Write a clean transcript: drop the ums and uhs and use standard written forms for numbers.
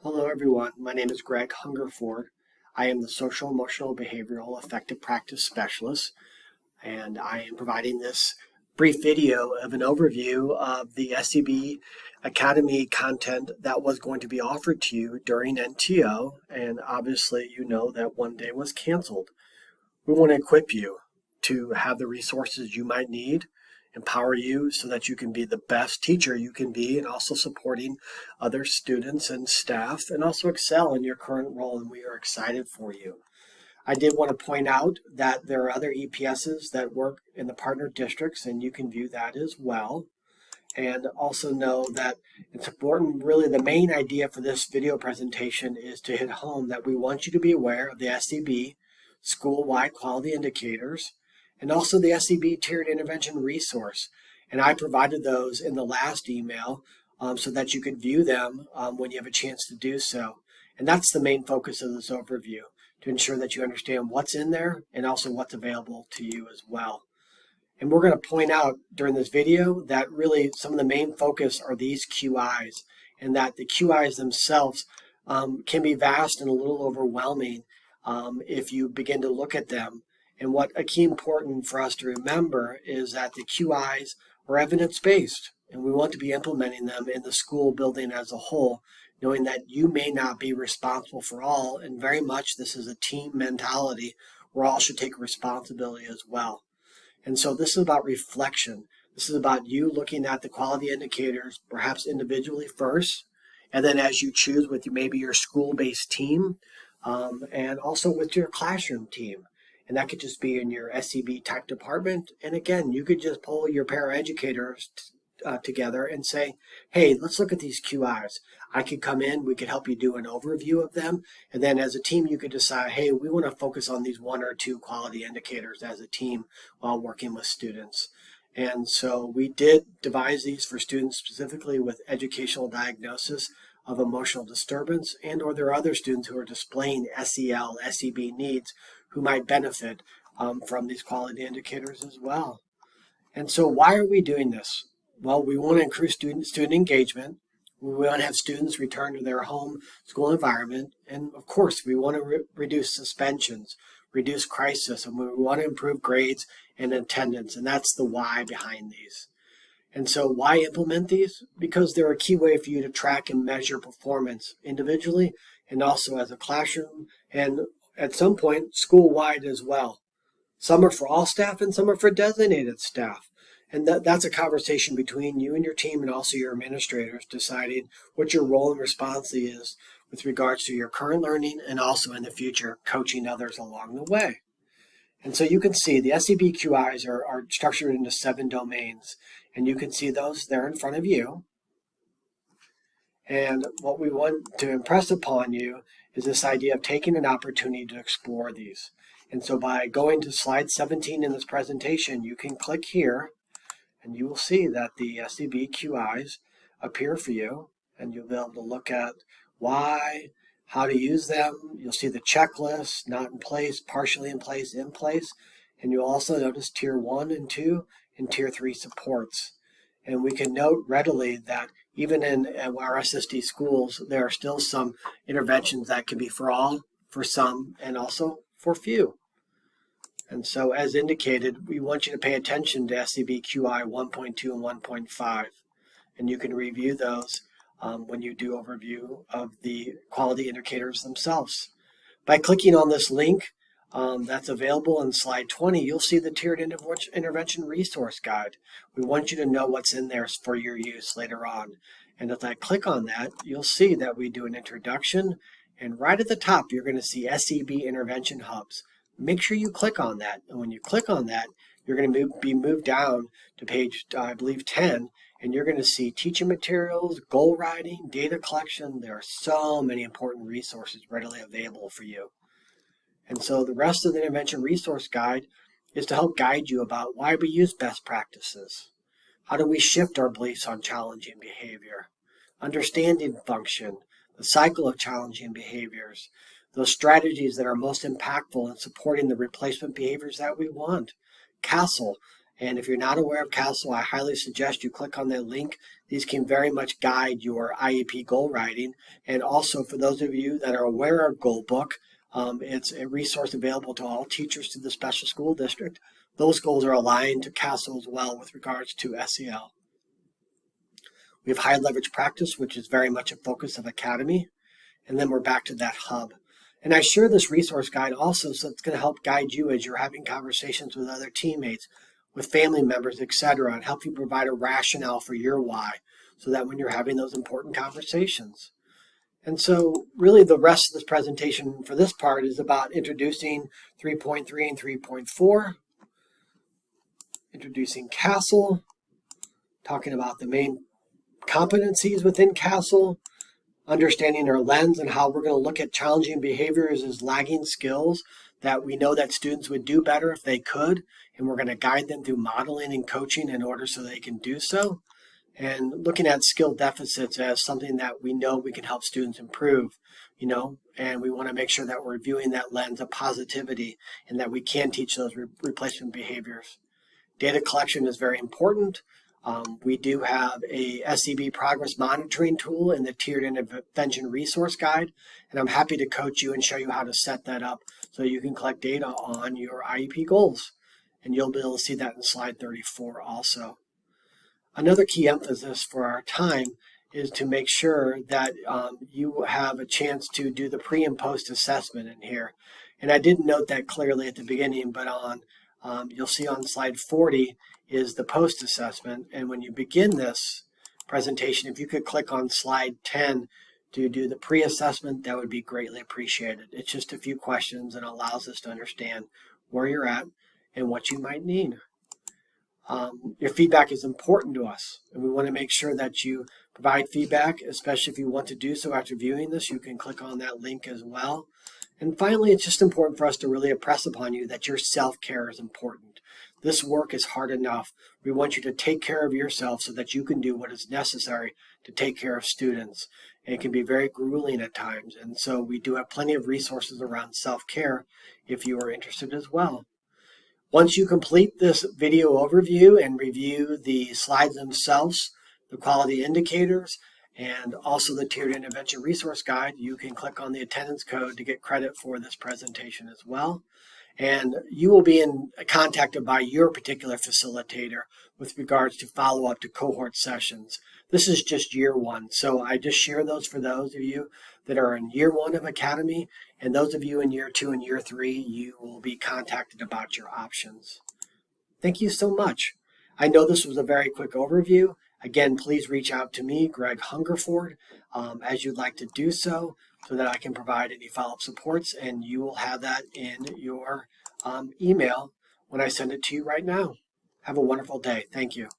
Hello everyone, my name is Greg Hungerford. I am the Social Emotional Behavioral Effective Practice Specialist, and I am providing this brief video of an overview of the SEB Academy content that was going to be offered to you during NTO, and obviously you know that one day was canceled. We want to equip you to have the resources you might need, empower you so that you can be the best teacher you can be, and also supporting other students and staff, and also excel in your current role, and we are excited for you. I did want to point out that there are other EPSs that work in the partner districts, and you can view that as well. And also know that it's important, really the main idea for this video presentation is to hit home that we want you to be aware of the SEB school-wide quality indicators, and also the SEB tiered intervention resource. And I provided those in the last email so that you could view them when you have a chance to do so. And that's the main focus of this overview, to ensure that you understand what's in there and also what's available to you as well. And we're going to point out during this video that really some of the main focus are these QIs, and that the QIs themselves can be vast and a little overwhelming if you begin to look at them. And what a key important for us to remember is that the QIs are evidence-based, and we want to be implementing them in the school building as a whole, knowing that you may not be responsible for all, and very much this is a team mentality where all should take responsibility as well. And so this is about reflection. This is about you looking at the quality indicators, perhaps individually first, and then as you choose with maybe your school-based team, and also with your classroom team. And that could just be in your SEB tech department. And again, you could just pull your paraeducators together and say, hey, let's look at these QIs. I could come in, we could help you do an overview of them. And then as a team, you could decide, hey, we want to focus on these one or two quality indicators as a team while working with students. And so we did devise these for students specifically with educational diagnosis of emotional disturbance, and or there are other students who are displaying SEL, SEB needs who might benefit from these quality indicators as well. And so why are we doing this? Well, we want to increase student engagement. We want to have students return to their home school environment. And of course, we want to reduce suspensions, reduce crisis, and we want to improve grades and attendance. And that's the why behind these. And so why implement these? Because they're a key way for you to track and measure performance individually and also as a classroom, and at some point school-wide as well. Some are for all staff and some are for designated staff. And that's a conversation between you and your team and also your administrators, deciding what your role and responsibility is with regards to your current learning and also in the future coaching others along the way. And so you can see the SEB QIs are structured into 7 domains, and you can see those there in front of you. And what we want to impress upon you is this idea of taking an opportunity to explore these. And so by going to slide 17 in this presentation, you can click here, and you will see that the SEB QIs appear for you, and you'll be able to look at why, how to use them. You'll see the checklist, not in place, partially in place, and you'll also notice tier 1 and 2 and tier 3 supports. And we can note readily that even in our SSD schools, there are still some interventions that can be for all, for some, and also for few. And so as indicated, we want you to pay attention to SEB QI 1.2 and 1.5. And you can review those when you do overview of the quality indicators themselves. By clicking on this link that's available in slide 20, you'll see the tiered intervention resource guide. We want you to know what's in there for your use later on. And as I click on that, you'll see that we do an introduction, and right at the top, you're going to see SEB intervention hubs. Make sure you click on that. And when you click on that, you're going to be moved down to page, I believe, 10, and you're going to see teaching materials, goal writing, data collection. There are so many important resources readily available for you. And so the rest of the intervention resource guide is to help guide you about why we use best practices. How do we shift our beliefs on challenging behavior? Understanding function, the cycle of challenging behaviors, those strategies that are most impactful in supporting the replacement behaviors that we want. CASTLE, And if you're not aware of CASEL, I highly suggest you click on that link. These can very much guide your IEP goal writing. And also for those of you that are aware of Goal Book, it's a resource available to all teachers to the special school district. Those goals are aligned to CASEL as well with regards to SEL. We have high leverage practice, which is very much a focus of Academy. And then we're back to that hub. And I share this resource guide also, so it's going to help guide you as you're having conversations with other teammates, with family members, etc., and help you provide a rationale for your why, so that when you're having those important conversations. And so really the rest of this presentation for this part is about introducing 3.3 and 3.4, introducing CASEL, talking about the main competencies within CASEL, understanding our lens and how we're going to look at challenging behaviors as lagging skills that we know that students would do better if they could, and we're going to guide them through modeling and coaching in order so they can do so. And looking at skill deficits as something that we know we can help students improve, and we want to make sure that we're viewing that lens of positivity and that we can teach those replacement behaviors. Data collection is very important. We do have a SEB progress monitoring tool in the Tiered Intervention Resource Guide, and I'm happy to coach you and show you how to set that up so you can collect data on your IEP goals. And you'll be able to see that in slide 34 also. Another key emphasis for our time is to make sure that you have a chance to do the pre and post assessment in here. And I didn't note that clearly at the beginning, but you'll see on slide 40 is the post assessment. And when you begin this presentation, if you could click on slide 10 to do the pre-assessment, that would be greatly appreciated. It's just a few questions and allows us to understand where you're at and what you might need. Your feedback is important to us, and we want to make sure that you provide feedback, especially if you want to do so after viewing this. You can click on that link as well. And finally, it's just important for us to really impress upon you that your self-care is important. This work is hard enough. We want you to take care of yourself so that you can do what is necessary to take care of students. And it can be very grueling at times. And so we do have plenty of resources around self-care if you are interested as well. Once you complete this video overview and review the slides themselves, the quality indicators, and also the Tiered Intervention Resource Guide, you can click on the attendance code to get credit for this presentation as well. And you will be contacted by your particular facilitator with regards to follow-up to cohort sessions. This is just year one, so I just share those for those of you that are in year one of Academy, and those of you in year two and year three, you will be contacted about your options. Thank you so much. I know this was a very quick overview. Again, please reach out to me, Greg Hungerford, as you'd like to do so that I can provide any follow-up supports, and you will have that in your email when I send it to you right now. Have a wonderful day. Thank you.